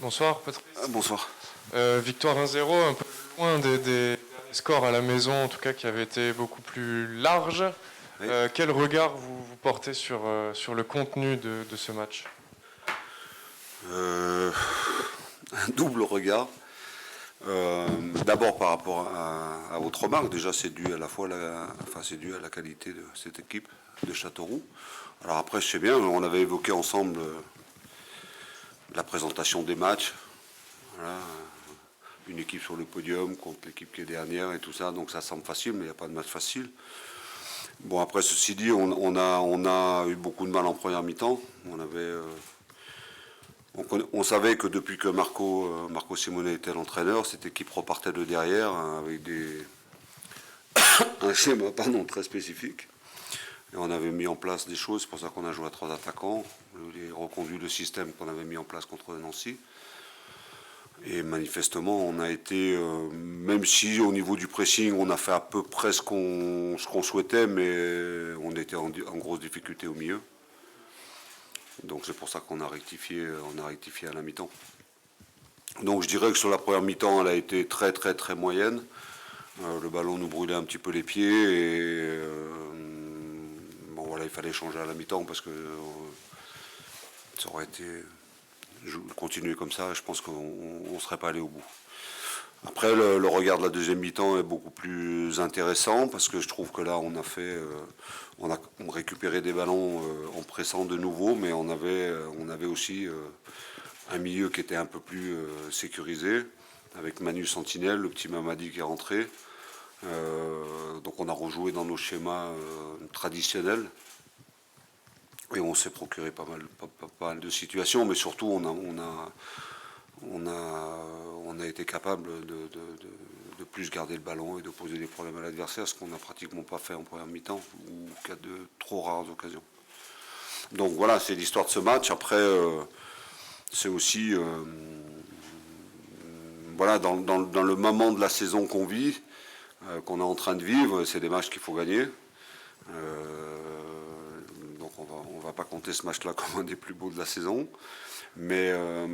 Bonsoir Patrice. Bonsoir. Victoire 1-0, un peu loin des scores à la maison, en tout cas qui avaient été beaucoup plus larges. Oui. Quel regard vous portez sur le contenu de ce match? Un double regard. D'abord par rapport à votre remarque, déjà c'est dû à la fois c'est dû à la qualité de cette équipe de Châteauroux. Alors après je sais bien, on avait évoqué ensemble la présentation des matchs. Voilà, une équipe sur le podium contre l'équipe qui est dernière et tout ça, donc ça semble facile, mais il n'y a pas de match facile. Bon après ceci dit, on a eu beaucoup de mal en première mi-temps. On savait que depuis que Marco Simone était l'entraîneur, cette équipe repartait de derrière avec un schéma très spécifique. Et on avait mis en place des choses, c'est pour ça qu'on a joué à 3 attaquants. On a reconduit le système qu'on avait mis en place contre Nancy. Et manifestement, on a été, même si au niveau du pressing, on a fait à peu près ce qu'on souhaitait, mais on était en grosse difficulté au milieu. Donc c'est pour ça qu'on a rectifié à la mi-temps. Donc je dirais que sur la première mi-temps, elle a été très très très moyenne. Le ballon nous brûlait un petit peu les pieds et bon voilà, il fallait changer à la mi-temps parce que ça aurait été continuer comme ça, je pense qu'on ne serait pas allé au bout. Après, le regard de la deuxième mi-temps est beaucoup plus intéressant parce que je trouve que là, on a récupéré des ballons en pressant de nouveau, mais on avait aussi un milieu qui était un peu plus sécurisé, avec Manu Sentinelle, le petit Mamadi qui est rentré. Donc on a rejoué dans nos schémas traditionnels. Et on s'est procuré pas mal de situations, mais surtout on a été capable de plus garder le ballon et de poser des problèmes à l'adversaire, ce qu'on n'a pratiquement pas fait en première mi-temps, ou qu'à de trop rares occasions. Donc voilà, c'est l'histoire de ce match. Après, c'est aussi voilà, dans le moment de la saison qu'on vit, qu'on est en train de vivre, c'est des matchs qu'il faut gagner. Donc on va pas compter ce match-là comme un des plus beaux de la saison. Mais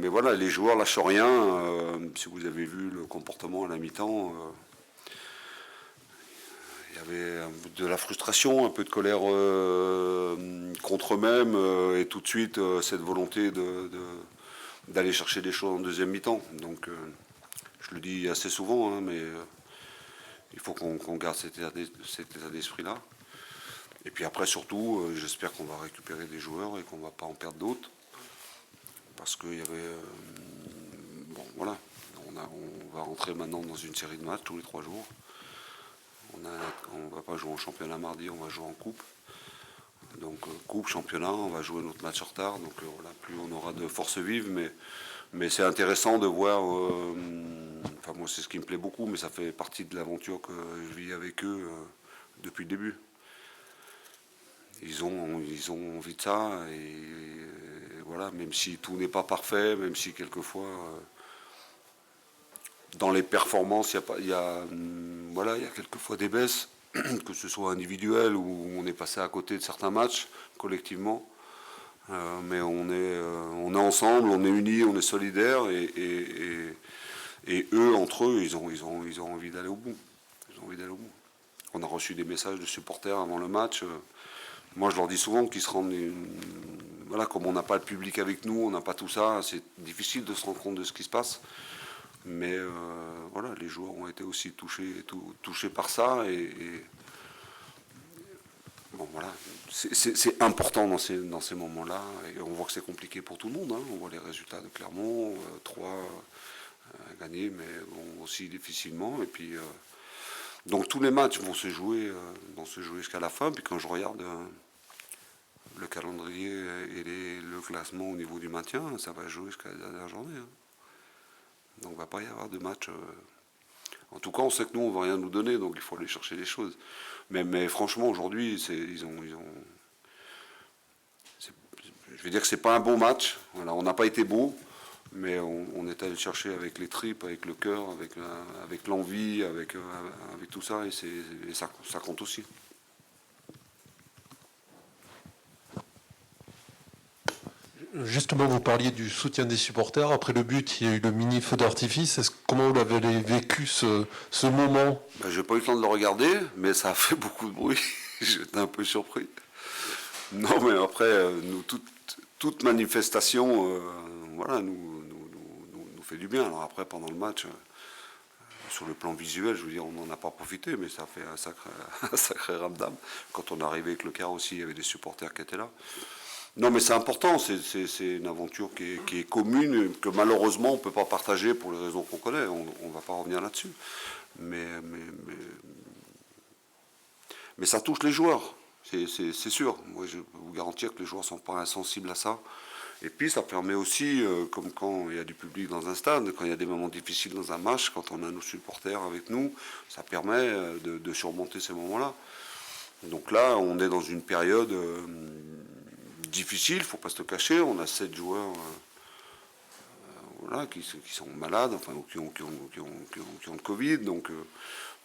voilà, les joueurs lâchent rien. Si vous avez vu le comportement à la mi-temps, il y avait de la frustration, un peu de colère contre eux-mêmes, et tout de suite cette volonté d'aller chercher des choses en deuxième mi-temps. Donc je le dis assez souvent, hein, mais il faut qu'on garde cet état d'esprit-là. Et puis après, surtout, j'espère qu'on va récupérer des joueurs et qu'on ne va pas en perdre d'autres. Parce qu'il y avait... bon, voilà. On va rentrer maintenant dans une série de matchs tous les 3 jours. On ne va pas jouer en championnat mardi, on va jouer en coupe. Donc coupe, championnat, on va jouer notre match en retard. Donc voilà, plus on aura de force vive. Mais c'est intéressant de voir... enfin moi c'est ce qui me plaît beaucoup, mais ça fait partie de l'aventure que je vis avec eux depuis le début. Ils ont envie de ça, et voilà, même si tout n'est pas parfait, même si quelquefois, dans les performances, il y a quelquefois des baisses, que ce soit individuel ou on est passé à côté de certains matchs, collectivement. Mais on est ensemble, on est unis, on est solidaires, et eux, entre eux, ils ont envie d'aller au bout. Ils ont envie d'aller au bout. On a reçu des messages de supporters avant le match. Moi, je leur dis souvent qu'ils se rendent... Voilà, comme on n'a pas le public avec nous, on n'a pas tout ça, c'est difficile de se rendre compte de ce qui se passe. Mais voilà, les joueurs ont été aussi touchés par ça. Et bon, voilà, c'est important dans ces moments-là. Et on voit que c'est compliqué pour tout le monde. Hein. On voit les résultats de Clermont, 3 gagnés, mais bon, aussi difficilement. Et puis... donc tous les matchs vont se jouer jusqu'à la fin. Puis quand je regarde le calendrier et le classement au niveau du maintien, ça va jouer jusqu'à la dernière journée. Hein. Donc il ne va pas y avoir de match. En tout cas, on sait que nous, on ne va rien nous donner, donc il faut aller chercher des choses. Mais franchement, aujourd'hui, je vais dire que c'est pas un bon match. Voilà, on n'a pas été beau. Mais on est allé le chercher avec les tripes, avec le cœur, avec l'envie, avec tout ça, et ça compte aussi. Justement, vous parliez du soutien des supporters. Après le but, il y a eu le mini feu d'artifice. Comment vous avez vécu ce moment? J'ai pas eu le temps de le regarder, mais ça a fait beaucoup de bruit. J'étais un peu surpris. Non, mais après, nous, toute manifestation, voilà, nous fait du bien. Alors après, pendant le match, sur le plan visuel, je veux dire, on n'en a pas profité, mais ça fait un sacré ramdam. Quand on est arrivé avec le car aussi, il y avait des supporters qui étaient là. Non, mais c'est important, c'est une aventure qui est commune, que malheureusement on ne peut pas partager pour les raisons qu'on connaît, on ne va pas revenir là-dessus. Mais ça touche les joueurs, c'est sûr. Moi, je peux vous garantir que les joueurs ne sont pas insensibles à ça. Et puis ça permet aussi, comme quand il y a du public dans un stade, quand il y a des moments difficiles dans un match, quand on a nos supporters avec nous, ça permet de surmonter ces moments-là. Donc là, on est dans une période difficile, il ne faut pas se le cacher. On a 7 joueurs voilà, qui sont malades, enfin, qui ont le Covid, donc,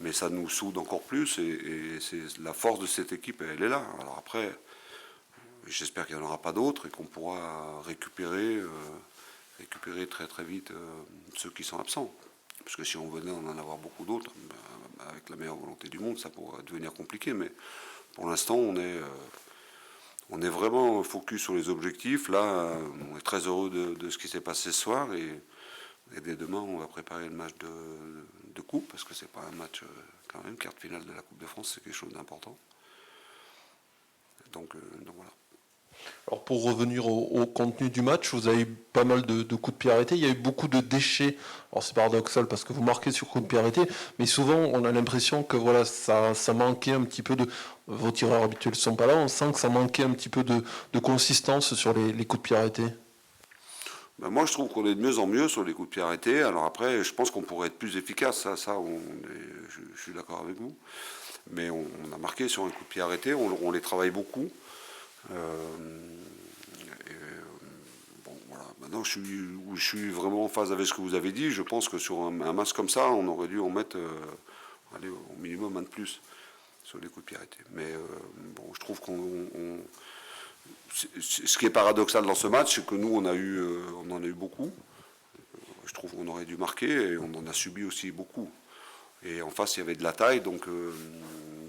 mais ça nous soude encore plus et c'est la force de cette équipe, elle est là. Alors après, j'espère qu'il n'y en aura pas d'autres et qu'on pourra récupérer très très vite ceux qui sont absents. Parce que si on venait en avoir beaucoup d'autres, avec la meilleure volonté du monde, ça pourrait devenir compliqué. Mais pour l'instant, on est vraiment focus sur les objectifs. Là, on est très heureux de ce qui s'est passé ce soir. Et dès demain, on va préparer le match de coupe, parce que c'est pas un match, quand même, quart de finale de la Coupe de France, c'est quelque chose d'important. Donc voilà. Alors pour revenir au contenu du match, vous avez eu pas mal de coups de pied arrêtés. Il y a eu beaucoup de déchets. Alors c'est paradoxal parce que vous marquez sur coups de pied arrêtés, mais souvent on a l'impression que voilà, ça manquait un petit peu de... Vos tireurs habituels ne sont pas là, on sent que ça manquait un petit peu de consistance sur les coups de pied arrêtés. Moi, je trouve qu'on est de mieux en mieux sur les coups de pied arrêtés. Alors après, je pense qu'on pourrait être plus efficace. Je suis d'accord avec vous. Mais on a marqué sur un coup de pied arrêté. On les travaille beaucoup. Bon, voilà. Maintenant, je suis vraiment en phase avec ce que vous avez dit. Je pense que sur un match comme ça, on aurait dû en mettre allez, au minimum un de plus sur les coups de pied arrêtés. Mais bon, je trouve ce qui est paradoxal dans ce match, c'est que nous, on en a eu beaucoup. Je trouve qu'on aurait dû marquer et on en a subi aussi beaucoup. Et en face, il y avait de la taille, donc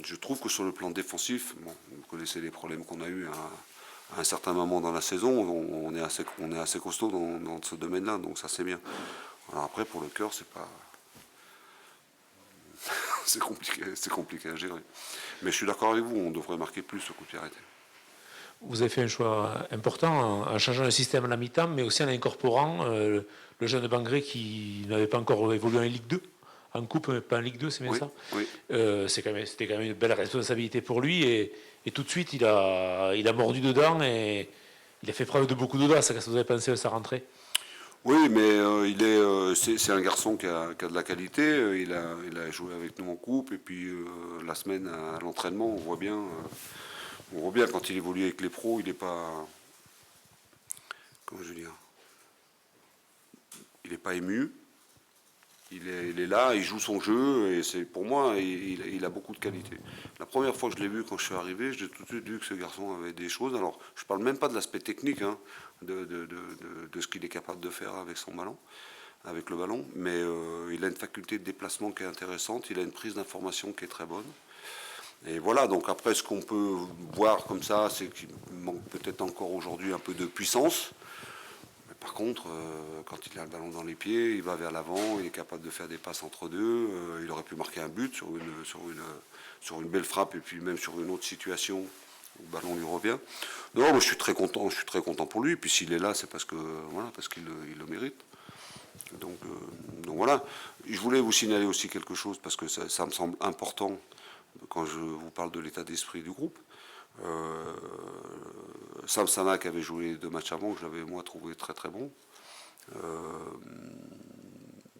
je trouve que sur le plan défensif, bon, vous connaissez les problèmes qu'on a eus à un certain moment dans la saison, on est assez costaud dans ce domaine-là, donc ça c'est bien. Alors après, pour le cœur, c'est pas... c'est compliqué à gérer. Mais je suis d'accord avec vous, on devrait marquer plus au coup de pied arrêté. Vous avez fait un choix important en changeant le système à la mi-temps, mais aussi en incorporant le jeune Bangré qui n'avait pas encore évolué en Ligue 2, en Coupe, mais pas en Ligue 2, c'est bien Oui, ça oui. C'était quand même une belle responsabilité pour lui, et tout de suite, il a mordu dedans, et il a fait preuve de beaucoup d'audace. Qu'est-ce que vous avez pensé de sa rentrée? Oui, mais c'est un garçon qui a de la qualité. Il a joué avec nous en coupe, et puis la semaine à l'entraînement, on voit bien quand il évolue avec les pros, il n'est pas, comment je veux dire, il n'est pas ému. Il est là, il joue son jeu, et c'est pour moi, il a beaucoup de qualité. La première fois que je l'ai vu quand je suis arrivé, j'ai tout de suite vu que ce garçon avait des choses. Alors, je ne parle même pas de l'aspect technique, hein, de ce qu'il est capable de faire avec son ballon, avec le ballon, mais il a une faculté de déplacement qui est intéressante, il a une prise d'information qui est très bonne. Et voilà, donc après, ce qu'on peut voir comme ça, c'est qu'il manque peut-être encore aujourd'hui un peu de puissance. Mais par contre, quand il a le ballon dans les pieds, il va vers l'avant, il est capable de faire des passes entre deux. Il aurait pu marquer un but sur une belle frappe et puis même sur une autre situation où le ballon lui revient. Non, moi je suis très content pour lui. Et puis s'il est là, c'est parce qu'il le mérite. Donc voilà. Je voulais vous signaler aussi quelque chose parce que ça me semble important quand je vous parle de l'état d'esprit du groupe. Sam Sana qui avait joué 2 matchs avant, que j'avais moi trouvé très très bon,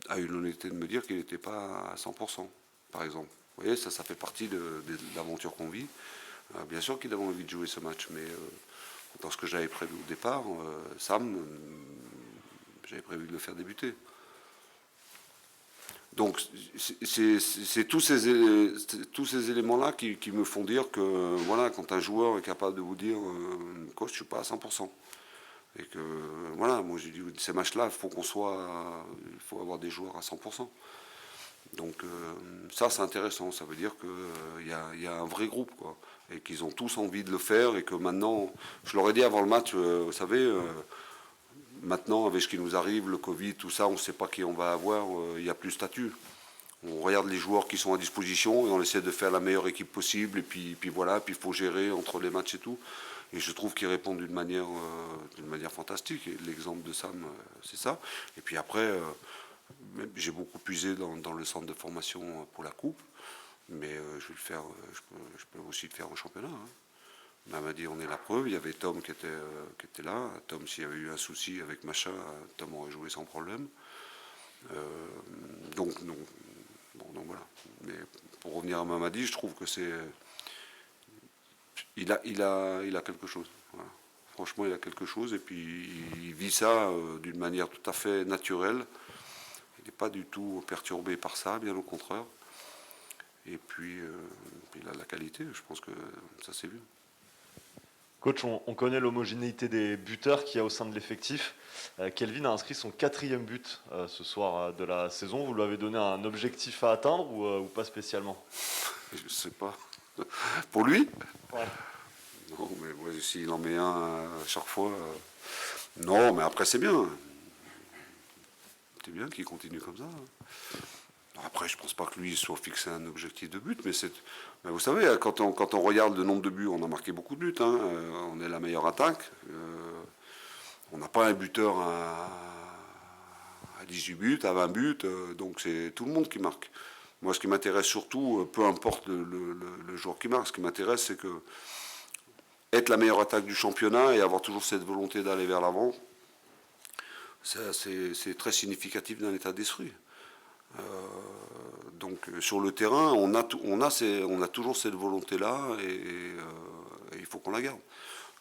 a eu l'honnêteté de me dire qu'il n'était pas à 100%, par exemple. Vous voyez, ça fait partie de l'aventure qu'on vit. Bien sûr qu'il avait envie de jouer ce match, mais dans ce que j'avais prévu au départ, Sam, j'avais prévu de le faire débuter. Donc c'est tous ces éléments-là qui me font dire que voilà, quand un joueur est capable de vous dire coach, je suis pas à 100%. Et que, voilà, moi j'ai dit, ces matchs-là, il faut avoir des joueurs à 100%. Donc ça, c'est intéressant. Ça veut dire qu'il y a un vrai groupe, quoi. Et qu'ils ont tous envie de le faire. Et que maintenant, je leur ai dit avant le match, vous savez, maintenant, avec ce qui nous arrive, le Covid, tout ça, on ne sait pas qui on va avoir. Il n'y a plus de statut. On regarde les joueurs qui sont à disposition et on essaie de faire la meilleure équipe possible. Et puis voilà, puis il faut gérer entre les matchs et tout. Et je trouve qu'ils répondent d'une manière fantastique. Et l'exemple de Sam, c'est ça. Et puis après, j'ai beaucoup puisé dans le centre de formation pour la coupe. Mais je vais le faire, je peux aussi le faire au championnat. Hein. On m'a dit, on est la preuve. Il y avait Tom qui était là. Tom, s'il y avait eu un souci avec Macha, Tom aurait joué sans problème. Donc voilà. Mais pour revenir à Mamadi, je trouve que il a quelque chose. Voilà. Franchement, il a quelque chose et puis il vit ça d'une manière tout à fait naturelle. Il n'est pas du tout perturbé par ça, bien au contraire. Et puis il a la qualité. Je pense que ça s'est vu. Coach, on connaît l'homogénéité des buteurs qu'il y a au sein de l'effectif. Kelvin a inscrit son 4e but ce soir de la saison. Vous lui avez donné un objectif à atteindre ou pas spécialement? Je ne sais pas. Pour lui? Ouais. Non, mais moi, s'il en met un à chaque fois... Non, mais après, c'est bien. C'est bien qu'il continue comme ça. Après, je ne pense pas que lui soit fixé un objectif de but, mais vous savez, quand on regarde le nombre de buts, on a marqué beaucoup de buts. Hein. On est la meilleure attaque. On n'a pas un buteur à 18 buts, à 20 buts, donc c'est tout le monde qui marque. Moi, ce qui m'intéresse surtout, peu importe le joueur qui marque, ce qui m'intéresse, c'est que être la meilleure attaque du championnat et avoir toujours cette volonté d'aller vers l'avant, c'est très significatif d'un état d'esprit. Donc sur le terrain, on a toujours cette volonté-là et il faut qu'on la garde.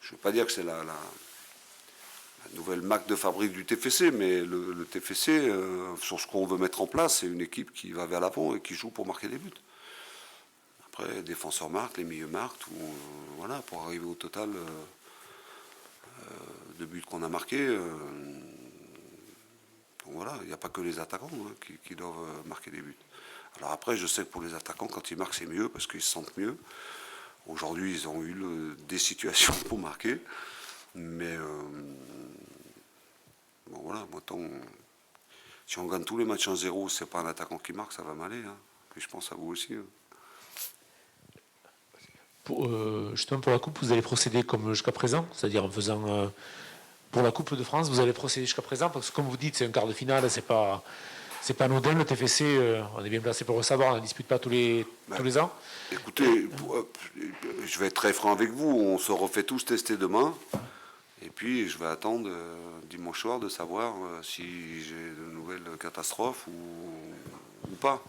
Je ne veux pas dire que c'est la nouvelle marque de fabrique du TFC, mais le TFC, sur ce qu'on veut mettre en place, c'est une équipe qui va vers l'avant et qui joue pour marquer des buts. Après, les défenseurs marquent, les milieux marquent, voilà, pour arriver au total de buts qu'on a marqués. Donc voilà, il n'y a pas que les attaquants qui doivent marquer des buts. Alors après, je sais que pour les attaquants, quand ils marquent, c'est mieux parce qu'ils se sentent mieux. Aujourd'hui, ils ont eu des situations pour marquer. Mais bon voilà, si on gagne tous les matchs 1-0, c'est pas un attaquant qui marque, ça va m'aller. Hein. Et je pense à vous aussi. Hein. Justement, pour la Coupe, vous allez procéder comme jusqu'à présent, c'est-à-dire en faisant... pour la Coupe de France, vous allez procéder jusqu'à présent, parce que comme vous dites, c'est un quart de finale, c'est pas anodin, le TFC, on est bien placé pour le savoir, on ne dispute pas tous les ans. Écoutez, je vais être très franc avec vous, on se refait tous tester demain, et puis je vais attendre dimanche soir de savoir si j'ai de nouvelles catastrophes ou pas.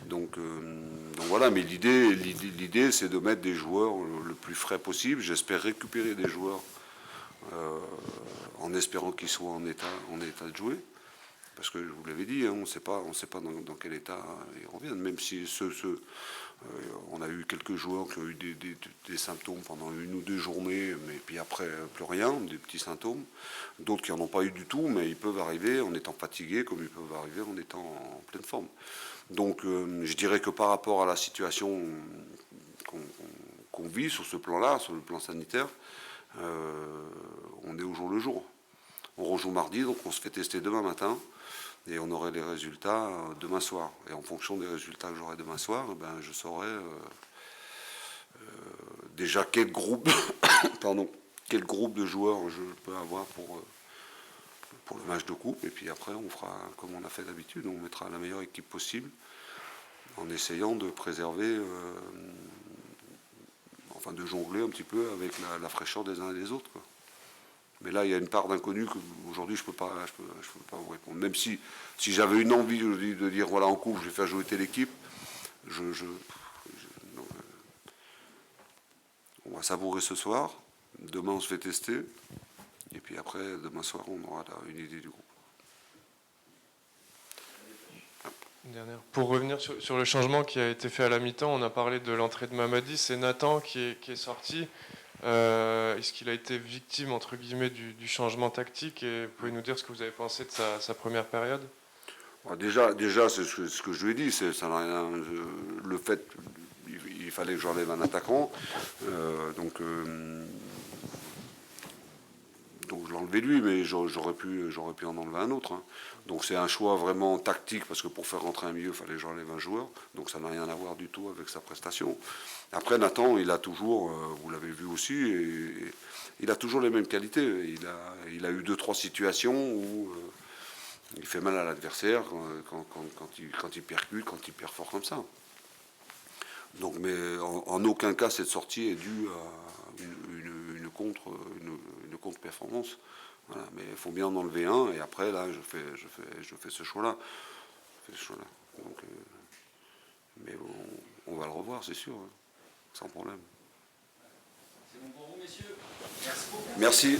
Donc voilà, mais l'idée c'est de mettre des joueurs le plus frais possible. J'espère récupérer des joueurs en espérant qu'ils soient en état de jouer. Parce que je vous l'avais dit, hein, on ne sait pas dans quel état ils reviennent. Même si on a eu quelques joueurs qui ont eu des symptômes pendant 1 ou 2 journées, mais puis après plus rien, des petits symptômes. D'autres qui n'en ont pas eu du tout, mais ils peuvent arriver en étant fatigués, comme ils peuvent arriver en étant en pleine forme. Donc je dirais que par rapport à la situation qu'on vit sur ce plan-là, sur le plan sanitaire, on est au jour le jour. On rejoue mardi, donc on se fait tester demain matin et on aurait les résultats demain soir. Et en fonction des résultats que j'aurai demain soir, je saurai déjà quel groupe de joueurs je peux avoir pour le match de coupe. Et puis après, on fera comme on a fait d'habitude, on mettra la meilleure équipe possible en essayant de préserver, de jongler un petit peu avec la fraîcheur des uns et des autres, quoi. Mais là, il y a une part d'inconnu qu'aujourd'hui, je peux pas vous répondre. Même si j'avais une envie de dire, voilà, en coupe, je vais faire jouer telle équipe, on va savourer ce soir. Demain, on se fait tester. Et puis après, demain soir, on aura une idée du groupe. Dernière. Pour revenir sur le changement qui a été fait à la mi-temps, on a parlé de l'entrée de Mamadi. C'est Nathan qui est sorti. Est-ce qu'il a été victime, entre guillemets, du changement tactique? Et vous pouvez nous dire ce que vous avez pensé de sa première période? Déjà, c'est ce que je lui ai dit, ça n'a rien. Le fait, il fallait que j'enlève un attaquant, donc je l'ai enlevé lui, mais j'aurais pu en enlever un autre. Hein. Donc c'est un choix vraiment tactique, parce que pour faire rentrer un milieu, il fallait que j'enlève un joueur. Donc ça n'a rien à voir du tout avec sa prestation. Après, Nathan, il a toujours, vous l'avez vu aussi, il a toujours les mêmes qualités. Il a eu 2-3 situations où il fait mal à l'adversaire quand il percute, quand il perd fort comme ça. Donc, mais en aucun cas cette sortie est due à une contre-performance. Voilà. Mais il faut bien en enlever un, et après là je fais ce choix-là. Donc, mais on va le revoir, c'est sûr, hein, sans problème. C'est bon pour vous, messieurs. Merci beaucoup. Merci.